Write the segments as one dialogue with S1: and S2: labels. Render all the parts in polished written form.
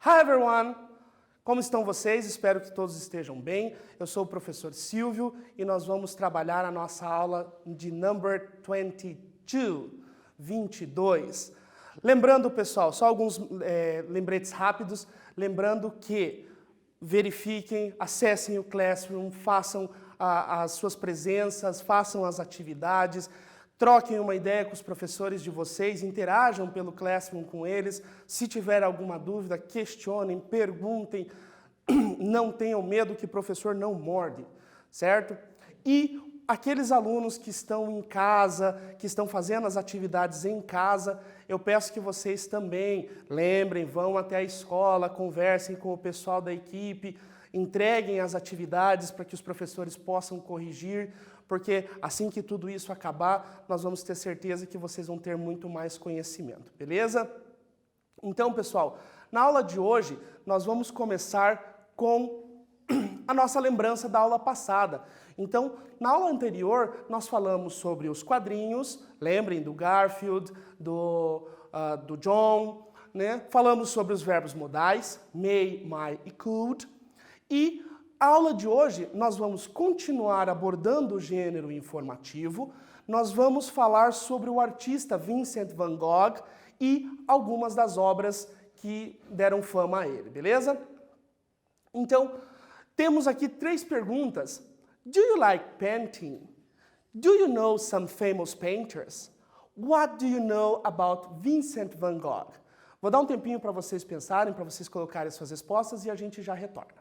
S1: Hi everyone! Como estão vocês? Espero que todos estejam bem. Eu sou o professor Silvio e nós vamos trabalhar a nossa aula de number 22. Lembrando, pessoal, só alguns lembretes rápidos, lembrando que verifiquem, acessem o Classroom, façam as suas presenças, façam as atividades, troquem uma ideia com os professores de vocês, interajam pelo Classroom com eles. Se tiver alguma dúvida, questionem, perguntem, não tenham medo que o professor não morde, certo? E aqueles alunos que estão em casa, que estão fazendo as atividades em casa, eu peço que vocês também lembrem, vão até a escola, conversem com o pessoal da equipe, entreguem as atividades para que os professores possam corrigir, porque assim que tudo isso acabar, nós vamos ter certeza que vocês vão ter muito mais conhecimento, beleza? Então, pessoal, na aula de hoje, nós vamos começar com a nossa lembrança da aula passada. Então, na aula anterior, nós falamos sobre os quadrinhos, lembrem do Garfield, do John, né? Falamos sobre os verbos modais, may, might e could. E a aula de hoje, nós vamos continuar abordando o gênero informativo, nós vamos falar sobre o artista Vincent van Gogh e algumas das obras que deram fama a ele, beleza? Então, temos aqui 3 perguntas. Do you like painting? Do you know some famous painters? What do you know about Vincent van Gogh? Vou dar um tempinho para vocês pensarem, para vocês colocarem as suas respostas e a gente já retorna.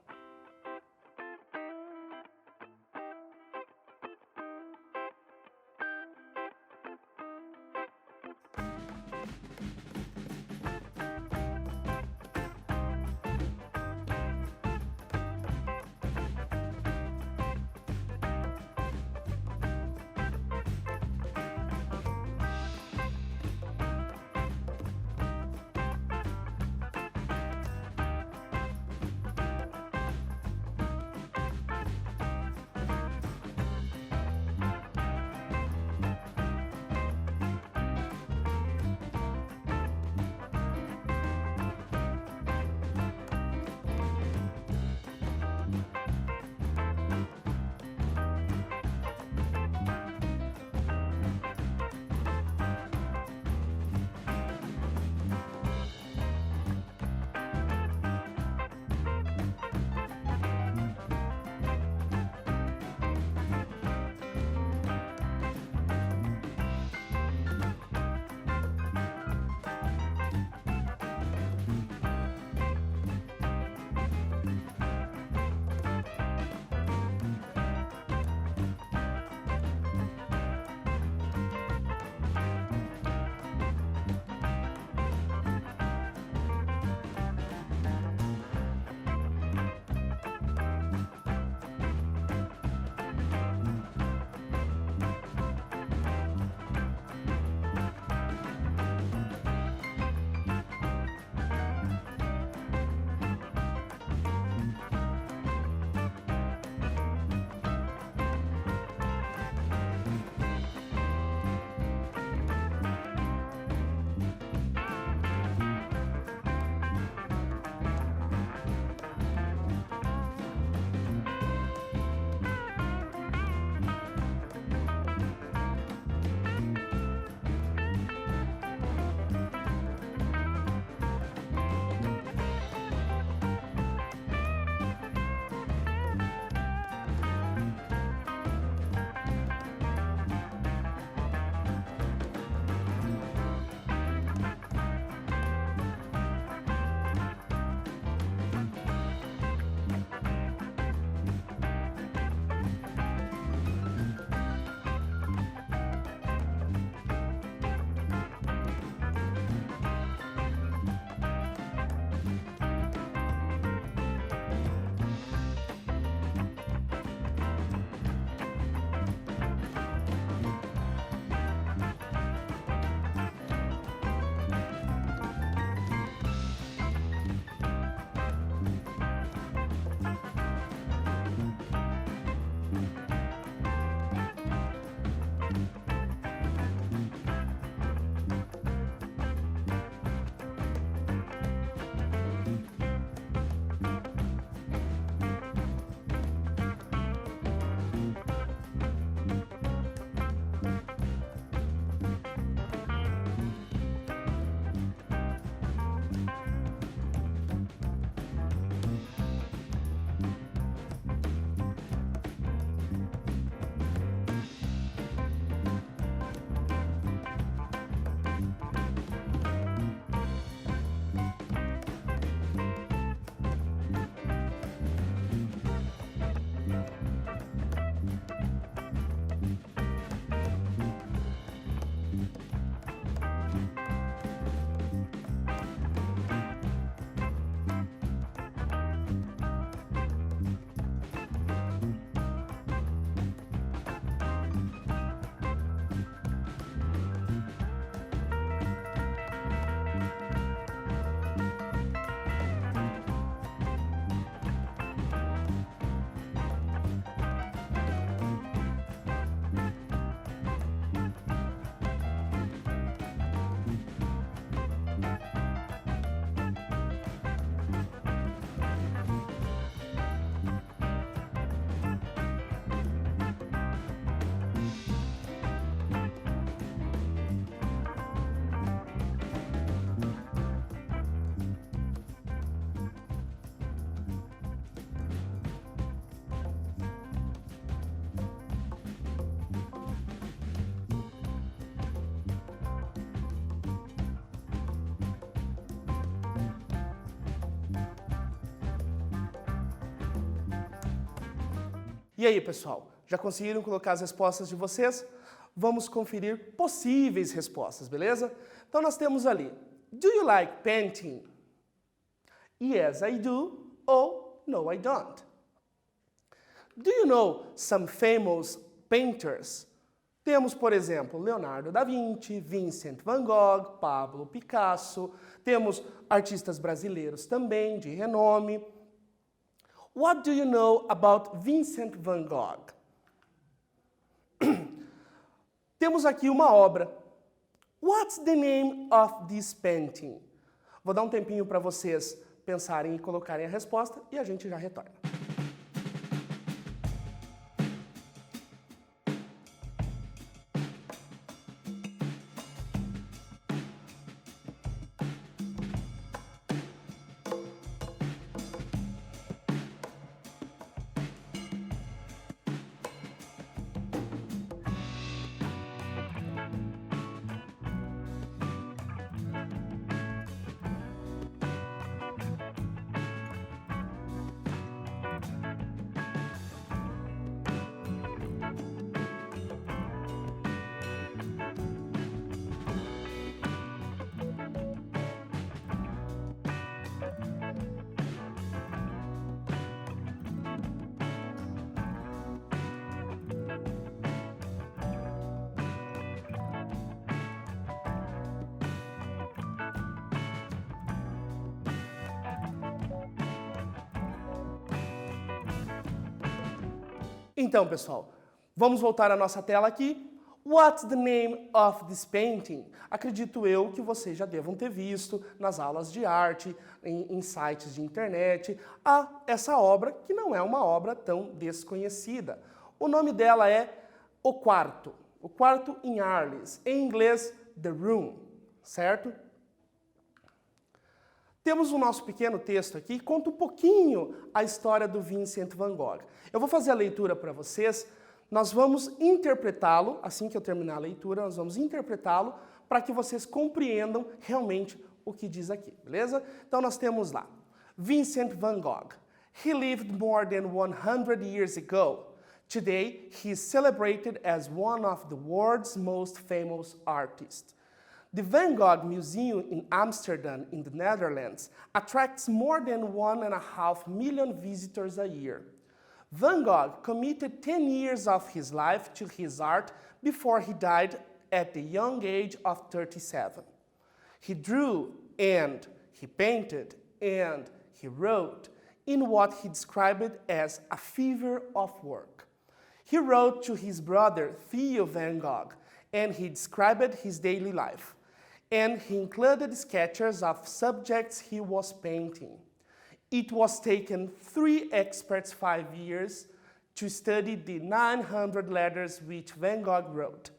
S1: E aí, pessoal, já conseguiram colocar as respostas de vocês? Vamos conferir possíveis respostas, beleza? Então nós temos ali, do you like painting? Yes, I do, ou no, I don't. Do you know some famous painters? Temos, por exemplo, Leonardo da Vinci, Vincent van Gogh, Pablo Picasso. Temos artistas brasileiros também, de renome. What do you know about Vincent van Gogh? Temos aqui uma obra. What's the name of this painting? Vou dar um tempinho para vocês pensarem e colocarem a resposta e a gente já retorna. Então, pessoal, vamos voltar à nossa tela aqui. What's the name of this painting? Acredito eu que vocês já devam ter visto nas aulas de arte, em sites de internet, essa obra, que não é uma obra tão desconhecida. O nome dela é O Quarto em Arles, em inglês, The Room, certo? Temos o nosso pequeno texto aqui, que conta um pouquinho a história do Vincent van Gogh. Eu vou fazer a leitura para vocês, nós vamos interpretá-lo, assim que eu terminar a leitura, nós vamos interpretá-lo para que vocês compreendam realmente o que diz aqui, beleza? Então nós temos lá, Vincent van Gogh. He lived more than 100 years ago. Today, he is celebrated as one of the world's most famous artists. The Van Gogh Museum in Amsterdam, in the Netherlands, attracts more than 1.5 million visitors a year. Van Gogh committed 10 years of his life to his art before he died at the young age of 37. He drew and he painted and he wrote in what he described as a fever of work. He wrote to his brother Theo van Gogh and he described his daily life. And he included sketches of subjects he was painting. It was taken 3 experts 5 years to study the 900 letters which Van Gogh wrote.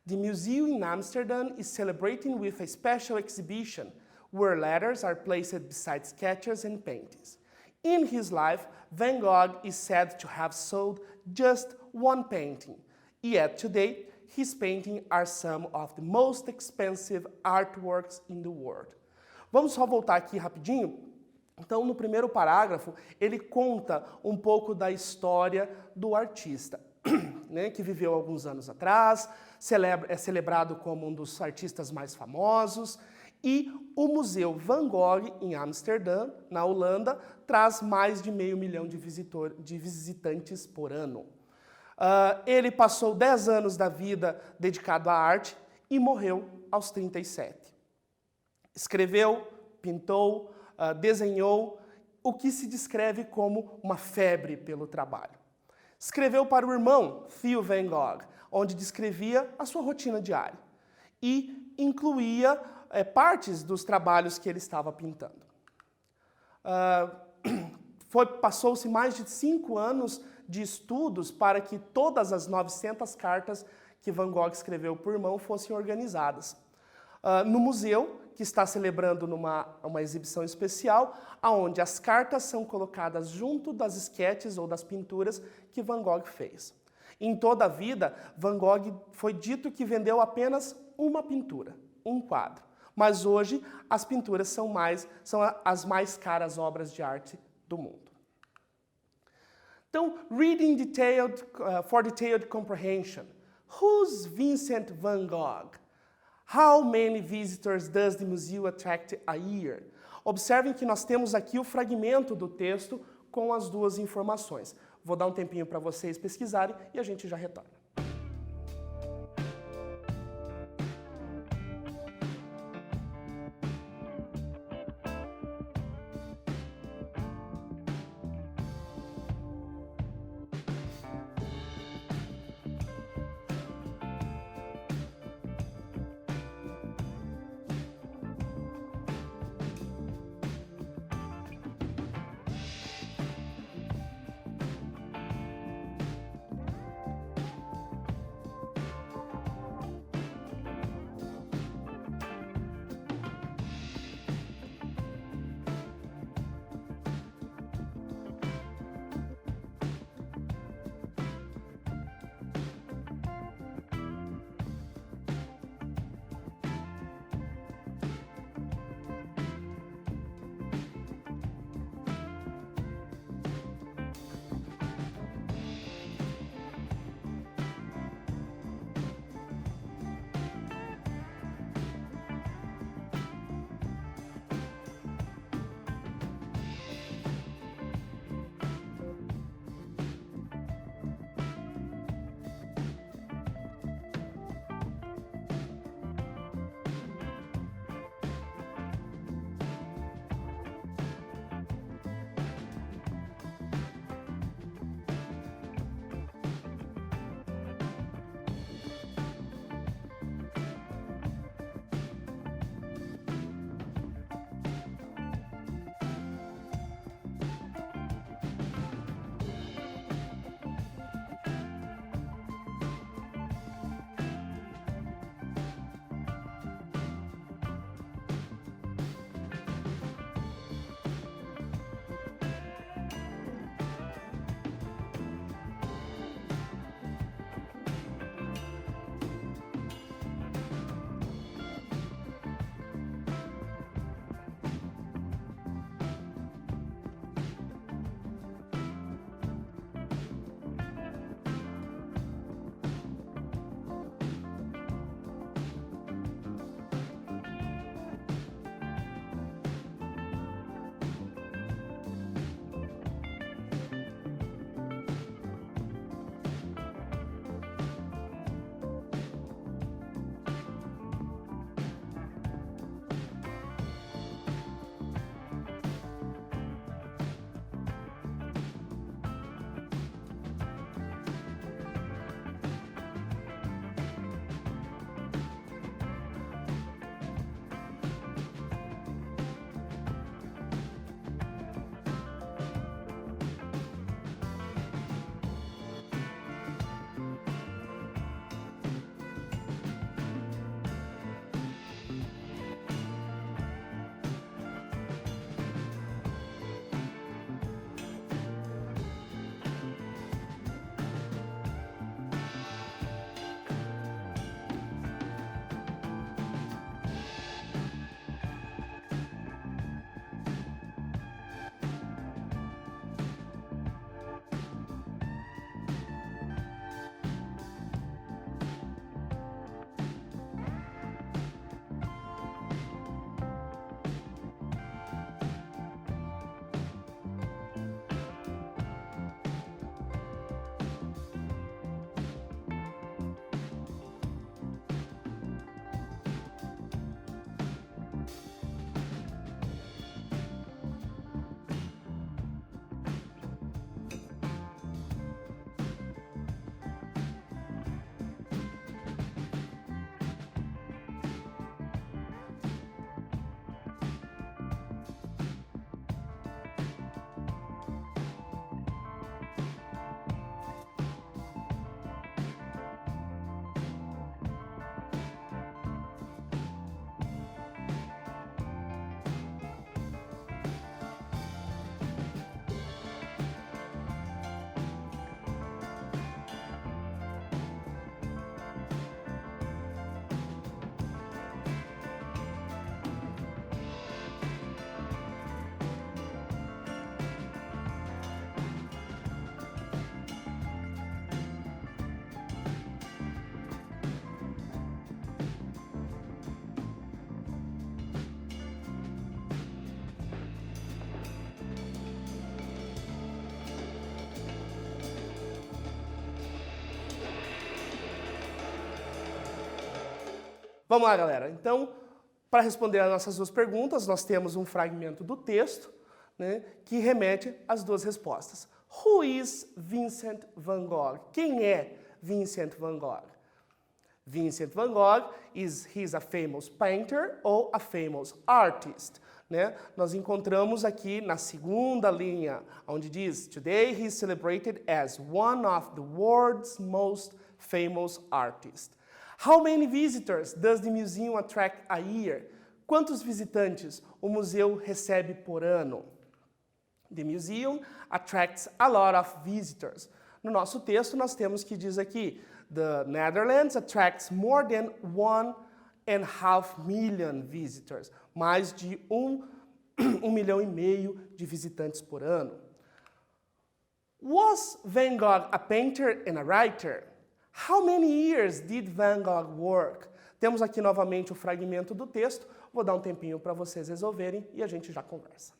S1: The museum in Amsterdam is celebrating with a special exhibition where letters are placed beside sketches and paintings. In his life, Van Gogh is said to have sold just 1 painting, yet today, his paintings are some of the most expensive artworks in the world. Vamos só voltar aqui rapidinho? Então, no primeiro parágrafo, ele conta um pouco da história do artista, né, que viveu alguns anos atrás, é celebrado como um dos artistas mais famosos, e o Museu Van Gogh, em Amsterdã, na Holanda, traz mais de 500 mil de visitantes por ano. Ele passou 10 anos da vida dedicado à arte e morreu aos 37. Escreveu, pintou, desenhou o que se descreve como uma febre pelo trabalho. Escreveu para o irmão, Theo van Gogh, onde descrevia a sua rotina diária e incluía partes dos trabalhos que ele estava pintando. Passou-se mais de 5 anos de estudos para que todas as 900 cartas que Van Gogh escreveu por irmão fossem organizadas. No museu, que está celebrando uma exibição especial, onde as cartas são colocadas junto das esquetes ou das pinturas que Van Gogh fez. Em toda a vida, Van Gogh foi dito que vendeu apenas uma pintura, um quadro. Mas hoje, as pinturas são as mais caras obras de arte do mundo. Então, reading for detailed comprehension. Who's Vincent van Gogh? How many visitors does the museum attract a year? Observem que nós temos aqui o fragmento do texto com as duas informações. Vou dar um tempinho para vocês pesquisarem e a gente já retorna. Vamos lá, galera. Então, para responder às nossas duas perguntas, nós temos um fragmento do texto, né, que remete às duas respostas. Who is Vincent van Gogh? Quem é Vincent van Gogh? Vincent van Gogh he's a famous painter ou a famous artist, né? Nós encontramos aqui na segunda linha, onde diz Today he is celebrated as one of the world's most famous artists. How many visitors does the museum attract a year? Quantos visitantes o museu recebe por ano? The museum attracts a lot of visitors. No nosso texto nós temos que diz aqui The Netherlands attracts more than 1.5 million visitors. Mais de 1,5 milhão de visitantes por ano. Was Van Gogh a painter and a writer? How many years did Van Gogh work? Temos aqui novamente o fragmento do texto. Vou dar um tempinho para vocês resolverem e a gente já conversa.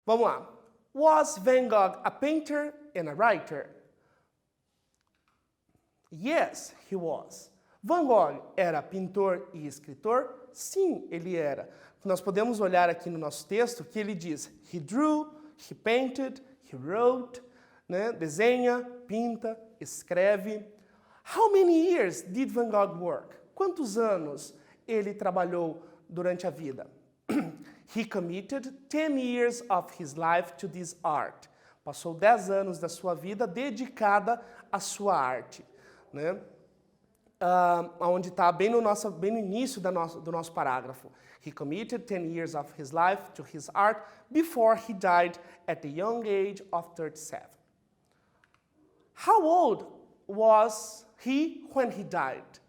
S1: Vamos lá. Was Van Gogh a painter and a writer? Yes, he was. Van Gogh era pintor e escritor? Sim, ele era. Nós podemos olhar aqui no nosso texto que ele diz: he drew, he painted, he wrote, né? Desenha, pinta, escreve. How many years did Van Gogh work? Quantos anos ele trabalhou durante a vida? He committed 10 years of his life to this art. Passou 10 anos da sua vida dedicada à sua arte, né? Onde está bem no início do nosso parágrafo. He committed 10 years of his life to his art before he died at the young age of 37. How old was he when he died?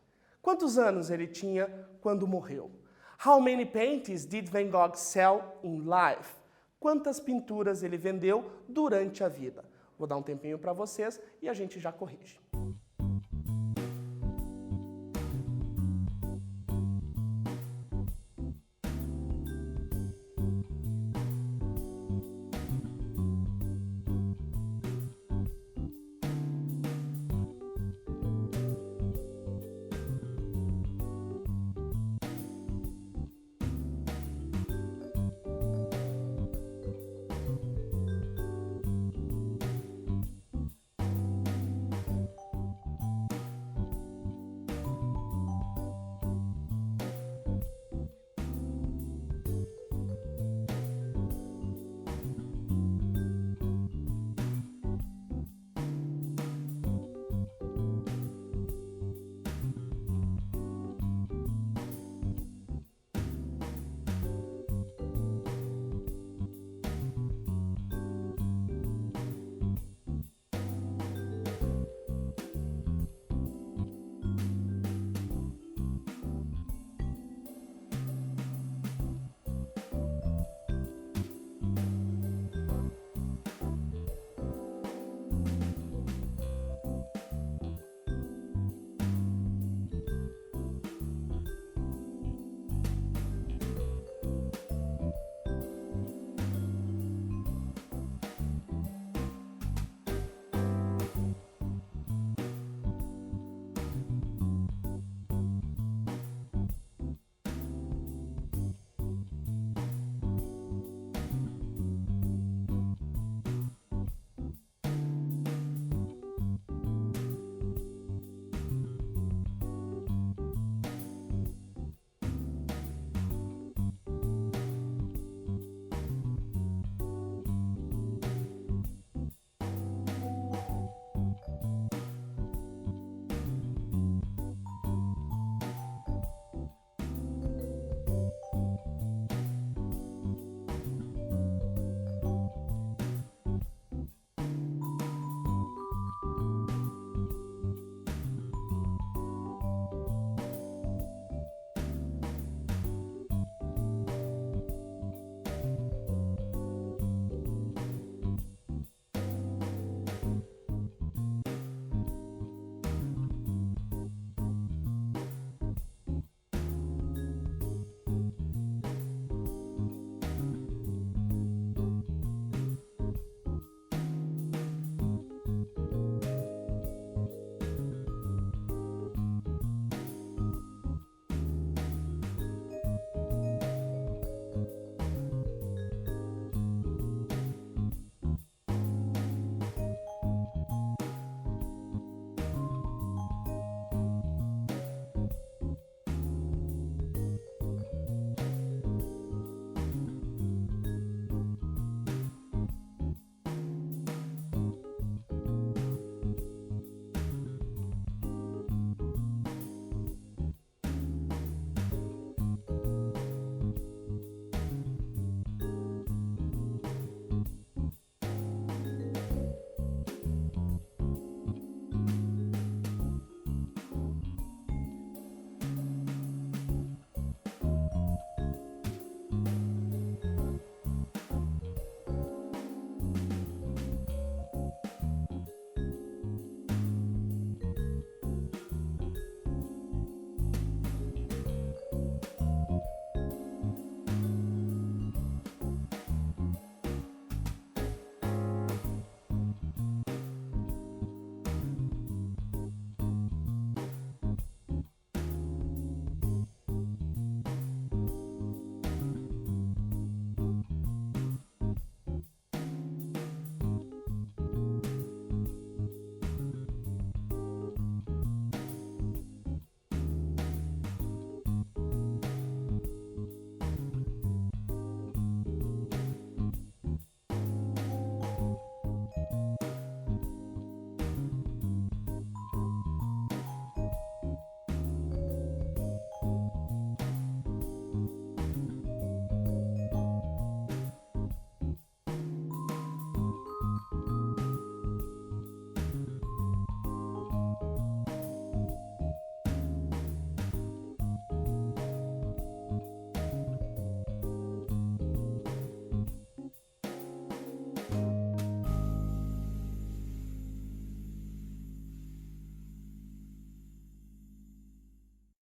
S1: Quantos anos ele tinha quando morreu? How many paintings did Van Gogh sell in life? Quantas pinturas ele vendeu durante a vida? Vou dar um tempinho para vocês e a gente já corrige.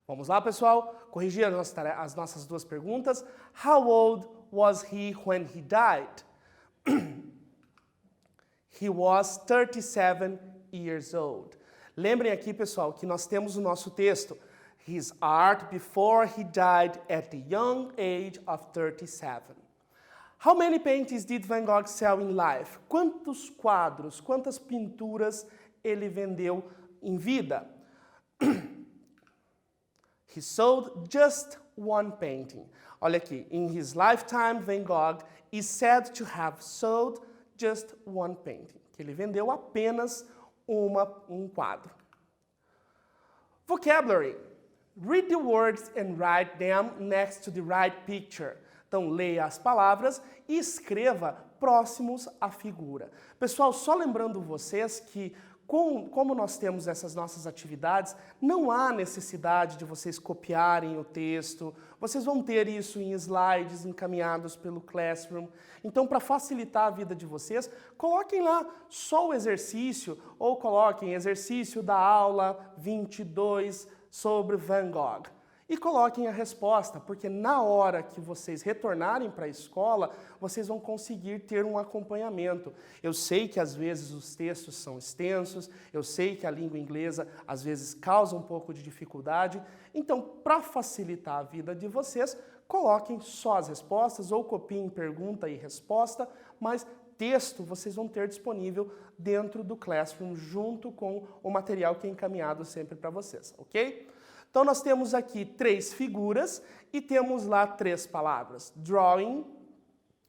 S1: Vamos lá, pessoal? Corrigir as nossas duas perguntas. How old was he when he died? He was 37 years old. Lembrem aqui, pessoal, que nós temos o nosso texto. His art before he died at the young age of 37. How many paintings did Van Gogh sell in life? Quantos quadros, quantas pinturas ele vendeu em vida? He sold just one painting. Olha aqui, in his lifetime, Van Gogh is said to have sold just one painting. Que ele vendeu apenas um quadro. Vocabulary. Read the words and write them next to the right picture. Então, leia as palavras e escreva próximos à figura. Pessoal, só lembrando vocês que, como nós temos essas nossas atividades, não há necessidade de vocês copiarem o texto. Vocês vão ter isso em slides encaminhados pelo Classroom. Então, para facilitar a vida de vocês, coloquem lá só o exercício ou coloquem exercício da aula 22 sobre Van Gogh. E coloquem a resposta, porque na hora que vocês retornarem para a escola, vocês vão conseguir ter um acompanhamento. Eu sei que às vezes os textos são extensos, eu sei que a língua inglesa às vezes causa um pouco de dificuldade, então para facilitar a vida de vocês, coloquem só as respostas ou copiem pergunta e resposta, mas texto vocês vão ter disponível dentro do Classroom junto com o material que é encaminhado sempre para vocês, ok? Então, nós temos aqui 3 figuras e temos lá 3 palavras. Drawing,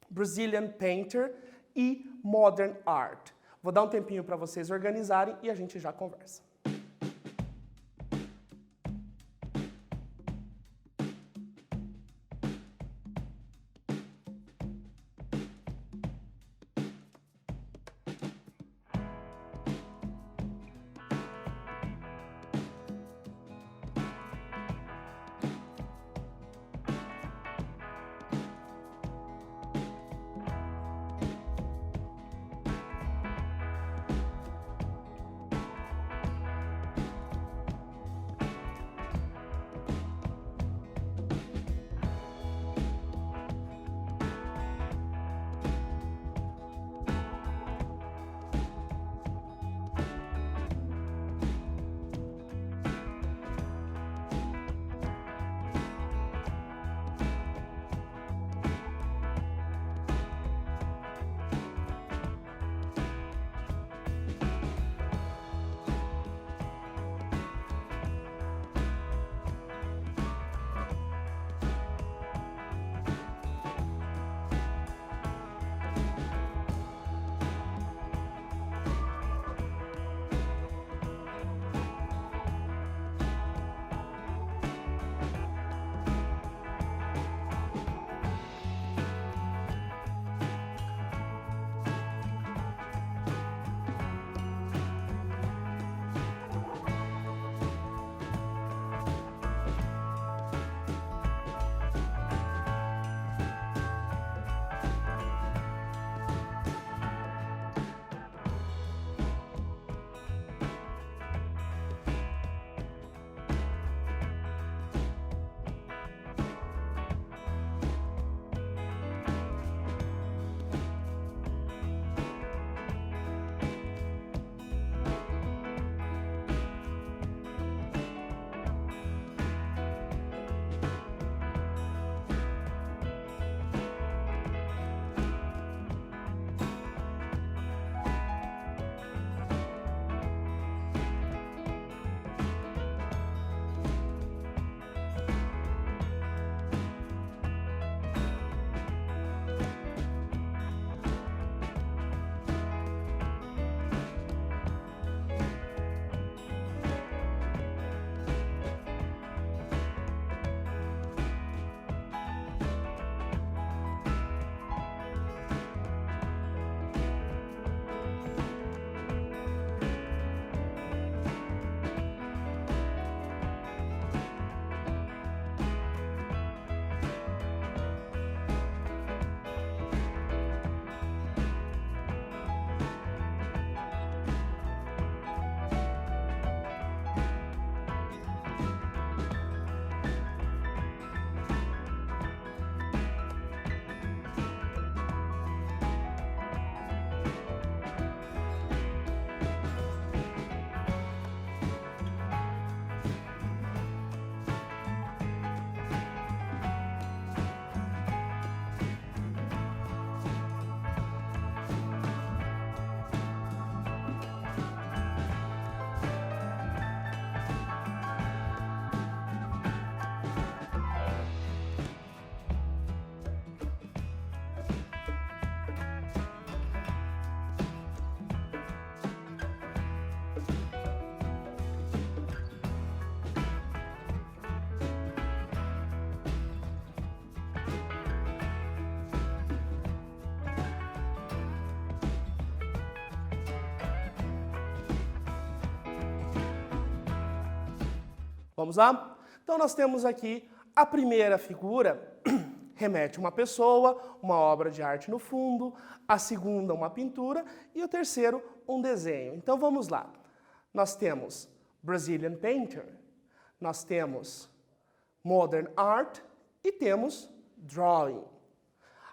S1: Brazilian Painter e Modern Art. Vou dar um tempinho para vocês organizarem e a gente já conversa. Vamos lá? Então nós temos aqui a primeira figura, remete a uma pessoa, uma obra de arte no fundo, a segunda uma pintura e o terceiro um desenho. Então vamos lá. Nós temos Brazilian Painter, nós temos Modern Art e temos Drawing.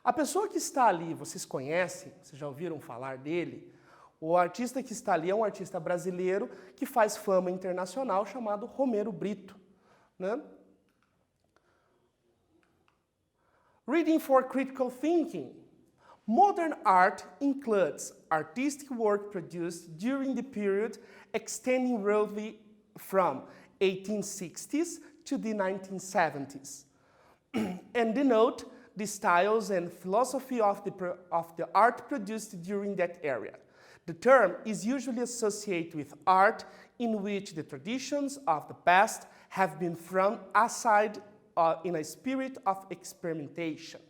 S1: A pessoa que está ali, vocês conhecem, vocês já ouviram falar dele? O artista que está ali é um artista brasileiro que faz fama internacional chamado Romero Brito, né? Reading for critical thinking. Modern art includes artistic work produced during the period extending roughly from 1860s to the 1970s and denote the styles and philosophy of the art produced during that area. The term is usually associated with art in which the traditions of the past have been thrown aside in a spirit of experimentation.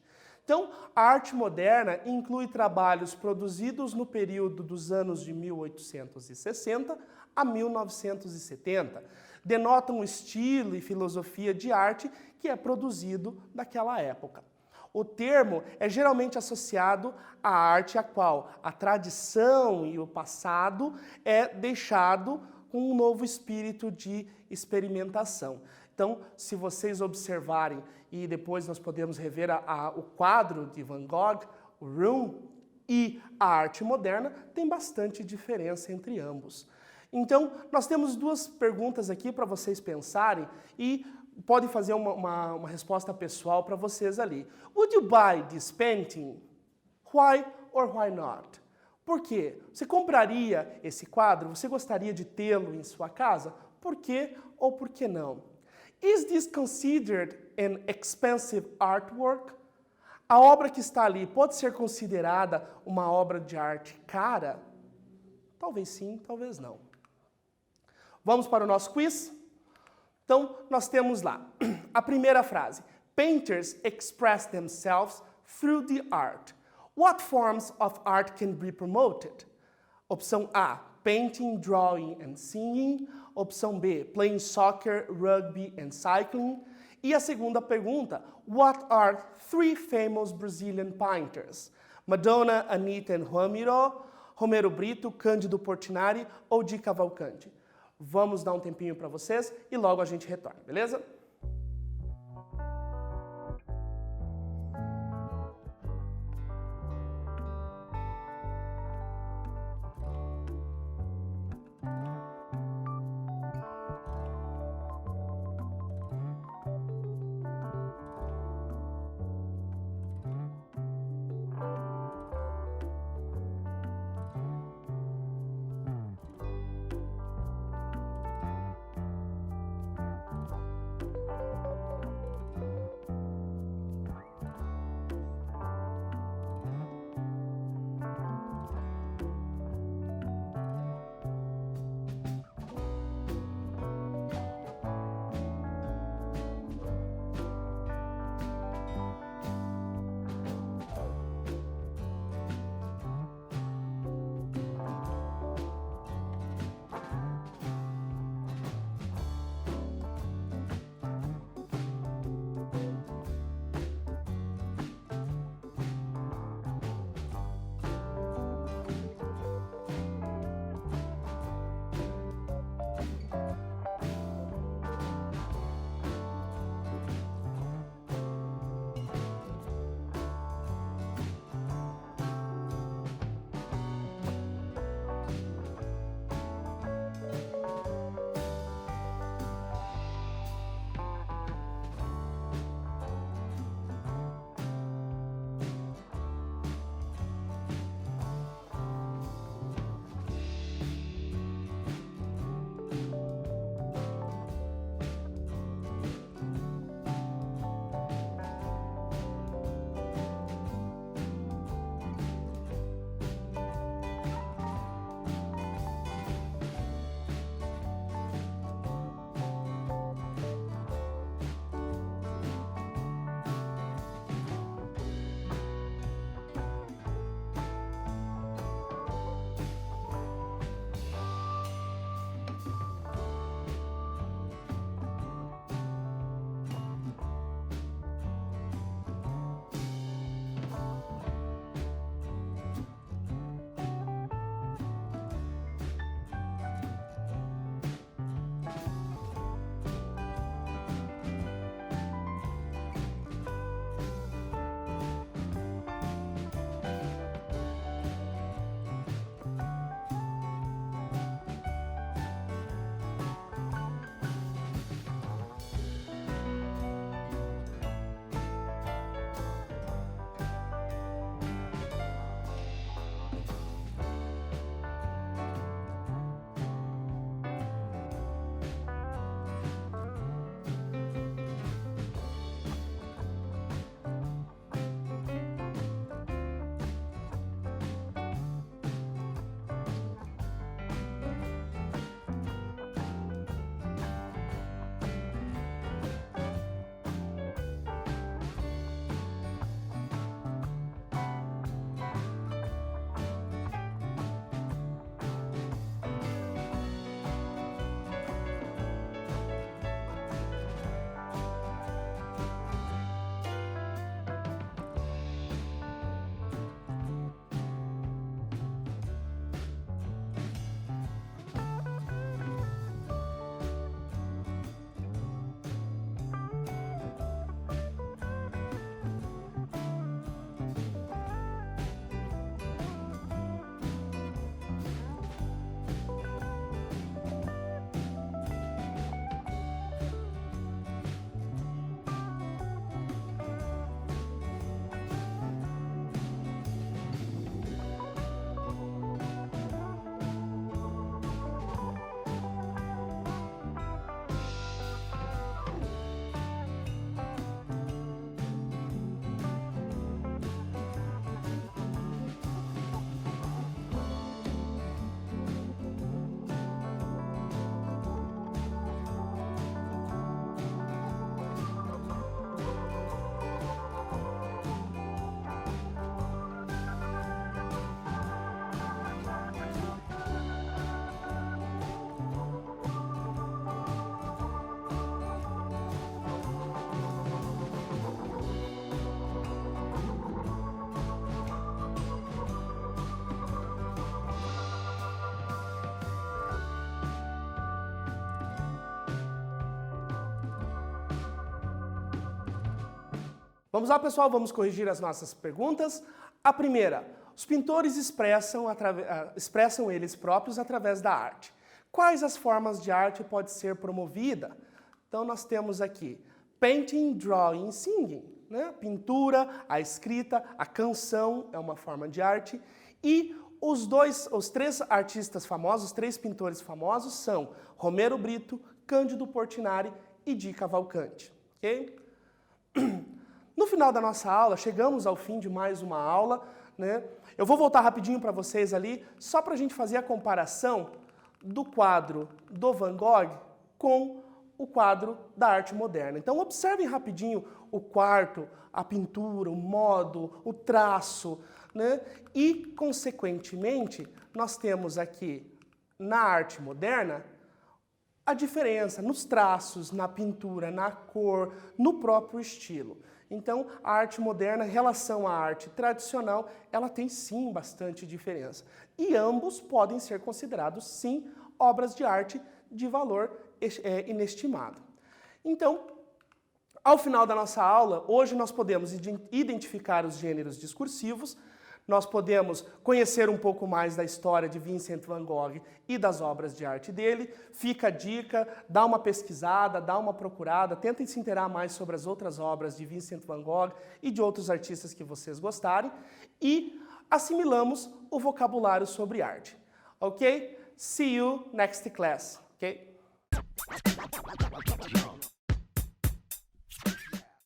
S1: Então, a arte moderna inclui trabalhos produzidos no período dos anos de 1860 a 1970. Denotam o estilo e filosofia de arte que é produzido naquela época. O termo é geralmente associado à arte a qual a tradição e o passado é deixado com um novo espírito de experimentação. Então, se vocês observarem, e depois nós podemos rever o quadro de Van Gogh, o Room, e a arte moderna, tem bastante diferença entre ambos. Então, nós temos duas perguntas aqui para vocês pensarem e podem fazer uma resposta pessoal para vocês ali. Would you buy this painting? Why or why not? Por quê? Você compraria esse quadro? Você gostaria de tê-lo em sua casa? Por quê ou por que não? Is this considered an expensive artwork? A obra que está ali pode ser considerada uma obra de arte cara? Talvez sim, talvez não. Vamos para o nosso quiz? Então, nós temos lá a primeira frase. Painters express themselves through the art. What forms of art can be promoted? Opção A, painting, drawing and singing. Opção B, playing soccer, rugby and cycling. E a segunda pergunta, what are three famous Brazilian painters? Madonna, Anitta and Juan Miró, Romero Brito, Cândido Portinari ou Di Cavalcanti? Vamos dar um tempinho para vocês e logo a gente retorna, beleza? Vamos lá, pessoal, vamos corrigir as nossas perguntas. A primeira, os pintores expressam eles próprios através da arte. Quais as formas de arte pode ser promovida? Então, nós temos aqui painting, drawing, singing, né? Pintura, a escrita, a canção é uma forma de arte. E os três artistas famosos, os três pintores famosos são Romero Brito, Cândido Portinari e Di Cavalcanti. Ok? No final da nossa aula, chegamos ao fim de mais uma aula, né? Eu vou voltar rapidinho para vocês ali, só para a gente fazer a comparação do quadro do Van Gogh com o quadro da arte moderna. Então observem rapidinho o quarto, a pintura, o modo, o traço, né? E, consequentemente, nós temos aqui na arte moderna a diferença nos traços, na pintura, na cor, no próprio estilo. Então, a arte moderna, em relação à arte tradicional, ela tem sim bastante diferença. E ambos podem ser considerados, sim, obras de arte de valor inestimado. Então, ao final da nossa aula, hoje nós podemos identificar os gêneros discursivos, nós podemos conhecer um pouco mais da história de Vincent van Gogh e das obras de arte dele. Fica a dica, dá uma pesquisada, dá uma procurada, tentem se inteirar mais sobre as outras obras de Vincent van Gogh e de outros artistas que vocês gostarem e assimilamos o vocabulário sobre arte. Ok? See you next class. Ok?